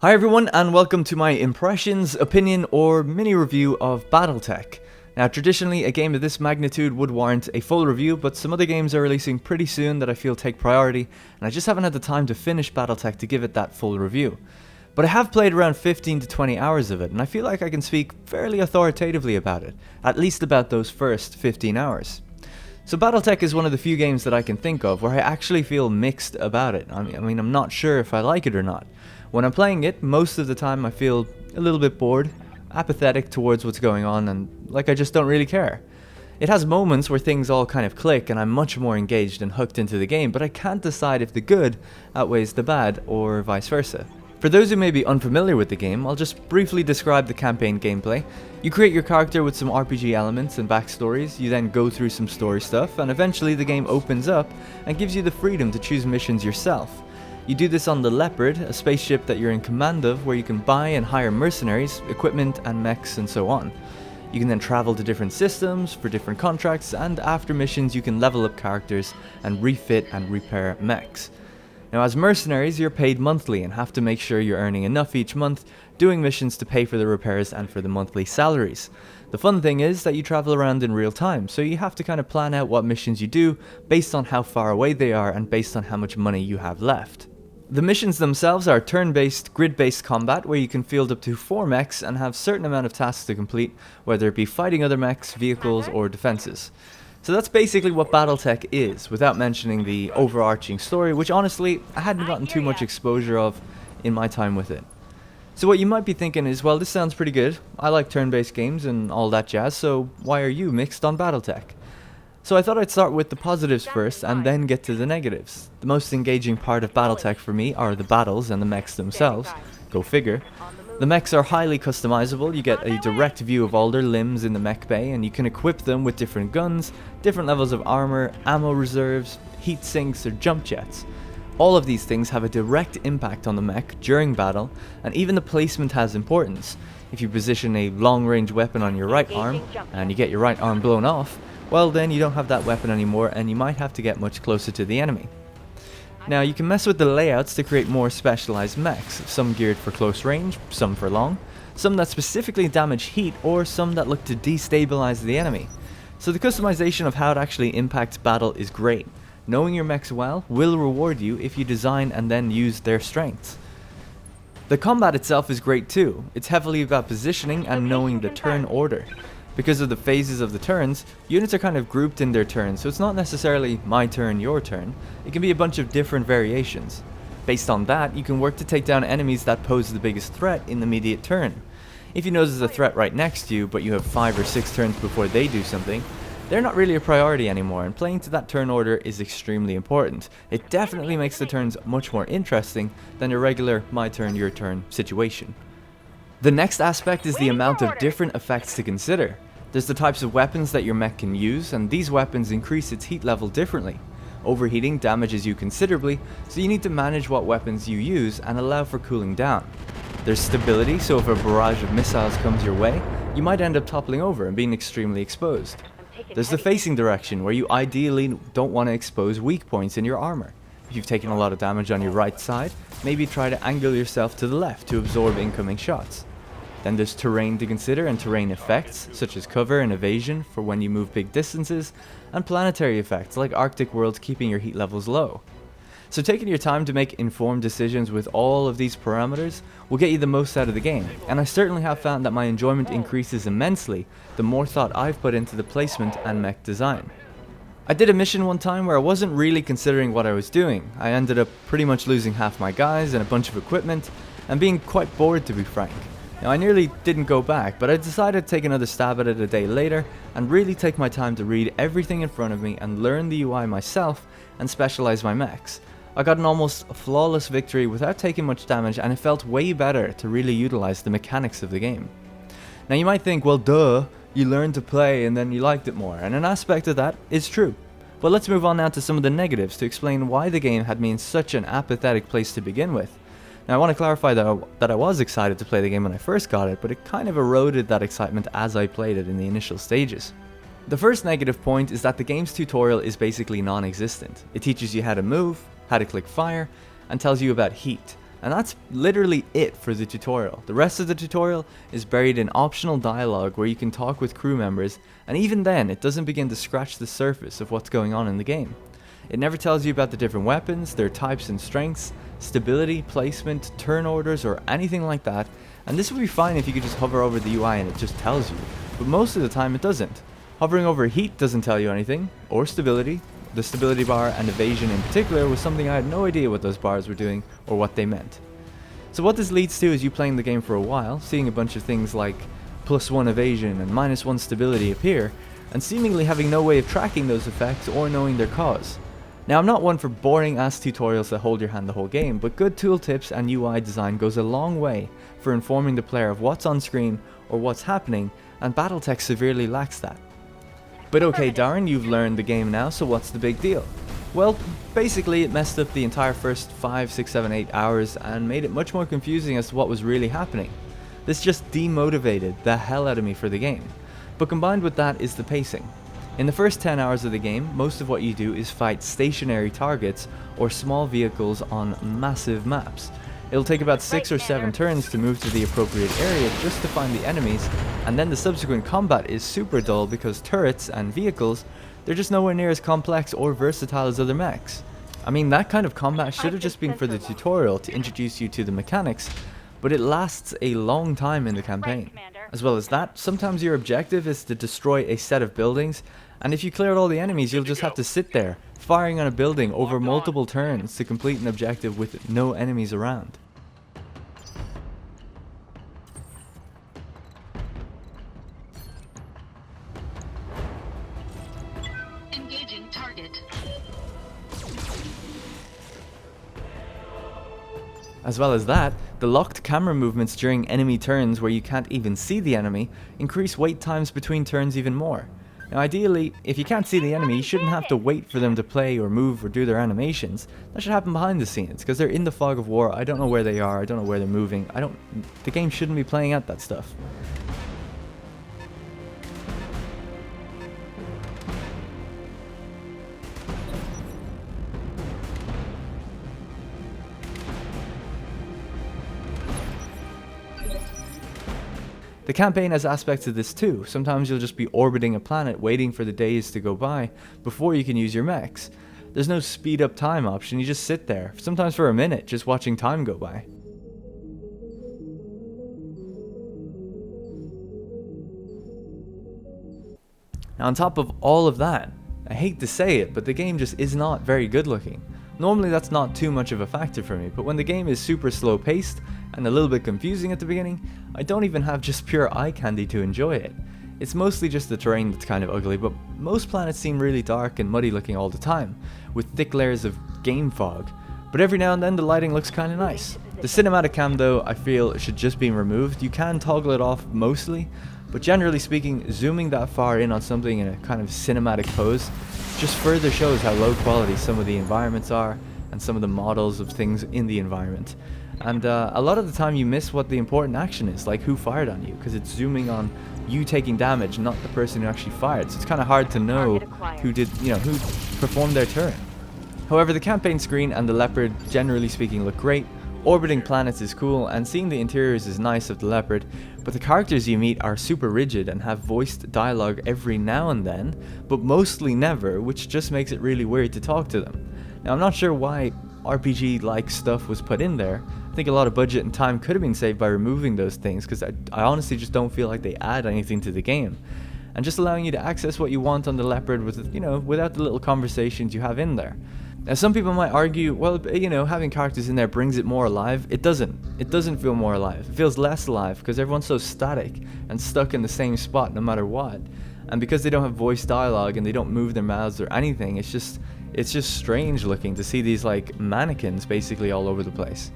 Hi everyone, and welcome to my impressions, opinion, or mini review of BattleTech. Now traditionally a game of this magnitude would warrant a full review, but some other games are releasing pretty soon that I feel take priority, and I just haven't had the time to finish BattleTech to give it that full review. But I have played around 15 to 20 hours of it, and I feel like I can speak fairly authoritatively about it, at least about those first 15 hours. So BattleTech is one of the few games that I can think of where I actually feel mixed about it. I mean, I'm not sure if I like it or not. When I'm playing it, most of the time I feel a little bit bored, apathetic towards what's going on, and like I just don't really care. It has moments where things all kind of click and I'm much more engaged and hooked into the game, but I can't decide if the good outweighs the bad or vice versa. For those who may be unfamiliar with the game, I'll just briefly describe the campaign gameplay. You create your character with some RPG elements and backstories, you then go through some story stuff, and eventually the game opens up and gives you the freedom to choose missions yourself. You do this on the Leopard, a spaceship that you're in command of, where you can buy and hire mercenaries, equipment and mechs and so on. You can then travel to different systems for different contracts, and after missions you can level up characters and refit and repair mechs. Now as mercenaries you're paid monthly and have to make sure you're earning enough each month, doing missions to pay for the repairs and for the monthly salaries. The fun thing is that you travel around in real time, so you have to kind of plan out what missions you do based on how far away they are and based on how much money you have left. The missions themselves are turn-based, grid-based combat where you can field up to 4 mechs and have certain amount of tasks to complete, whether it be fighting other mechs, vehicles, or defenses. So that's basically what BattleTech is, without mentioning the overarching story, which honestly I hadn't gotten too much exposure of in my time with it. So what you might be thinking is, well, this sounds pretty good, I like turn-based games and all that jazz, so why are you mixed on BattleTech? So I thought I'd start with the positives first and then get to the negatives. The most engaging part of BattleTech for me are the battles and the mechs themselves. Go figure. The mechs are highly customizable. You get a direct view of all their limbs in the mech bay, and you can equip them with different guns, different levels of armor, ammo reserves, heat sinks, or jump jets. All of these things have a direct impact on the mech during battle, and even the placement has importance. If you position a long-range weapon on your right arm, and you get your right arm blown off, well then you don't have that weapon anymore and you might have to get much closer to the enemy. Now you can mess with the layouts to create more specialized mechs, some geared for close range, some for long, some that specifically damage heat, or some that look to destabilize the enemy. So the customization of how it actually impacts battle is great. Knowing your mechs well will reward you if you design and then use their strengths. The combat itself is great too. It's heavily about positioning and knowing the turn order. Because of the phases of the turns, units are kind of grouped in their turns, so it's not necessarily my turn, your turn. It can be a bunch of different variations. Based on that, you can work to take down enemies that pose the biggest threat in the immediate turn. If you know there's a threat right next to you, but you have 5 or 6 turns before they do something, they're not really a priority anymore, and playing to that turn order is extremely important. It definitely makes the turns much more interesting than a regular my turn, your turn situation. The next aspect is the amount of different effects to consider. There's the types of weapons that your mech can use, and these weapons increase its heat level differently. Overheating damages you considerably, so you need to manage what weapons you use and allow for cooling down. There's stability, so if a barrage of missiles comes your way, you might end up toppling over and being extremely exposed. There's the facing direction, where you ideally don't want to expose weak points in your armor. If you've taken a lot of damage on your right side, maybe try to angle yourself to the left to absorb incoming shots. Then there's terrain to consider and terrain effects, such as cover and evasion for when you move big distances, and planetary effects like Arctic worlds keeping your heat levels low. So taking your time to make informed decisions with all of these parameters will get you the most out of the game, and I certainly have found that my enjoyment increases immensely the more thought I've put into the placement and mech design. I did a mission one time where I wasn't really considering what I was doing. I ended up pretty much losing half my guys and a bunch of equipment, and being quite bored to be frank. Now I nearly didn't go back, but I decided to take another stab at it a day later and really take my time to read everything in front of me and learn the UI myself and specialize my mechs. I got an almost flawless victory without taking much damage, and it felt way better to really utilize the mechanics of the game. Now you might think, well duh, you learned to play and then you liked it more, and an aspect of that is true. But let's move on now to some of the negatives to explain why the game had me in such an apathetic place to begin with. Now I want to clarify that I was excited to play the game when I first got it, but it kind of eroded that excitement as I played it in the initial stages. The first negative point is that the game's tutorial is basically non-existent. It teaches you how to move, how to click fire, and tells you about heat, And that's literally it for the tutorial. The rest of the tutorial is buried in optional dialogue where you can talk with crew members, and even then it doesn't begin to scratch the surface of what's going on in the game. It never tells you about the different weapons, their types and strengths, stability, placement, turn orders, or anything like that, and this would be fine if you could just hover over the UI and it just tells you, but most of the time it doesn't. Hovering over heat doesn't tell you anything, or stability. The stability bar and evasion in particular was something I had no idea what those bars were doing or what they meant. So what this leads to is you playing the game for a while, seeing a bunch of things like +1 evasion and -1 stability appear, and seemingly having no way of tracking those effects or knowing their cause. Now, I'm not one for boring ass tutorials that hold your hand the whole game, but good tooltips and UI design goes a long way for informing the player of what's on screen or what's happening, and BattleTech severely lacks that. But okay, Darren, you've learned the game now, so what's the big deal? Well, basically it messed up the entire first 5, 6, 7, 8 hours and made it much more confusing as to what was really happening. This just demotivated the hell out of me for the game. But combined with that is the pacing. In the first 10 hours of the game, most of what you do is fight stationary targets or small vehicles on massive maps. It'll take about 6 or 7 turns to move to the appropriate area just to find the enemies, and then the subsequent combat is super dull because turrets and vehicles, they're just nowhere near as complex or versatile as other mechs. I mean, that kind of combat should have just been for the tutorial to introduce you to the mechanics, but it lasts a long time in the campaign. As well as that, sometimes your objective is to destroy a set of buildings, and if you clear out all the enemies, you'll just have to sit there, firing on a building over multiple turns to complete an objective with no enemies around. Engaging target. As well as that, the locked camera movements during enemy turns where you can't even see the enemy increase wait times between turns even more. Now ideally, if you can't see the enemy, you shouldn't have to wait for them to play or move or do their animations. That should happen behind the scenes, because they're in the fog of war. I don't know where they are, I don't know where they're moving. The game shouldn't be playing out that stuff. The campaign has aspects of this too. Sometimes you'll just be orbiting a planet waiting for the days to go by before you can use your mechs. There's no speed up time option, you just sit there, sometimes for a minute, just watching time go by. Now on top of all of that, I hate to say it, but the game just is not very good looking. Normally that's not too much of a factor for me, but when the game is super slow paced and a little bit confusing at the beginning, I don't even have just pure eye candy to enjoy it. It's mostly just the terrain that's kind of ugly, but most planets seem really dark and muddy looking all the time, with thick layers of game fog. But every now and then the lighting looks kind of nice. The cinematic cam though, I feel should just be removed. You can toggle it off mostly, but generally speaking, zooming that far in on something in a kind of cinematic pose just further shows how low quality some of the environments are and some of the models of things in the environment. And a lot of the time you miss what the important action is, like who fired on you, because it's zooming on you taking damage, not the person who actually fired. So it's kind of hard to know who performed their turn. However, the campaign screen and the Leopard, generally speaking, look great. Orbiting planets is cool, and seeing the interiors is nice of the Leopard, but the characters you meet are super rigid and have voiced dialogue every now and then, but mostly never, which just makes it really weird to talk to them. Now, I'm not sure why RPG-like stuff was put in there. I think a lot of budget and time could have been saved by removing those things, because I honestly just don't feel like they add anything to the game. And just allowing you to access what you want on the Leopard with, without the little conversations you have in there. Now, some people might argue, well, having characters in there brings it more alive. It doesn't. It doesn't feel more alive. It feels less alive because everyone's so static and stuck in the same spot no matter what. And because they don't have voice dialogue and they don't move their mouths or anything, it's just strange looking to see these like mannequins basically all over the place.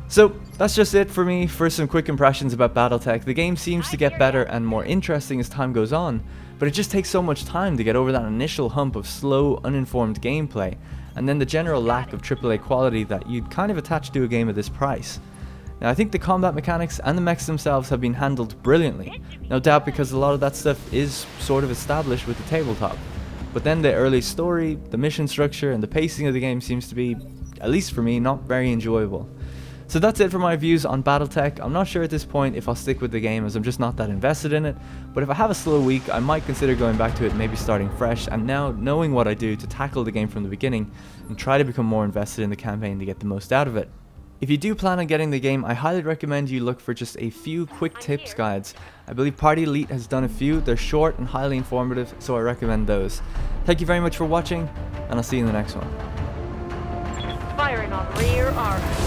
So that's just it for me for some quick impressions about BattleTech. The game seems to get better and more interesting as time goes on, but it just takes so much time to get over that initial hump of slow, uninformed gameplay, and then the general lack of AAA quality that you'd kind of attach to a game of this price. Now, I think the combat mechanics and the mechs themselves have been handled brilliantly, no doubt because a lot of that stuff is sort of established with the tabletop. But then the early story, the mission structure, and the pacing of the game seems to be, at least for me, not very enjoyable. So that's it for my views on BattleTech. I'm not sure at this point if I'll stick with the game as I'm just not that invested in it, but if I have a slow week, I might consider going back to it, maybe starting fresh, and now knowing what I do to tackle the game from the beginning and try to become more invested in the campaign to get the most out of it. If you do plan on getting the game, I highly recommend you look for just a few quick tips guides. I believe Party Elite has done a few. They're short and highly informative, so I recommend those. Thank you very much for watching, and I'll see you in the next one. Firing on rear arc.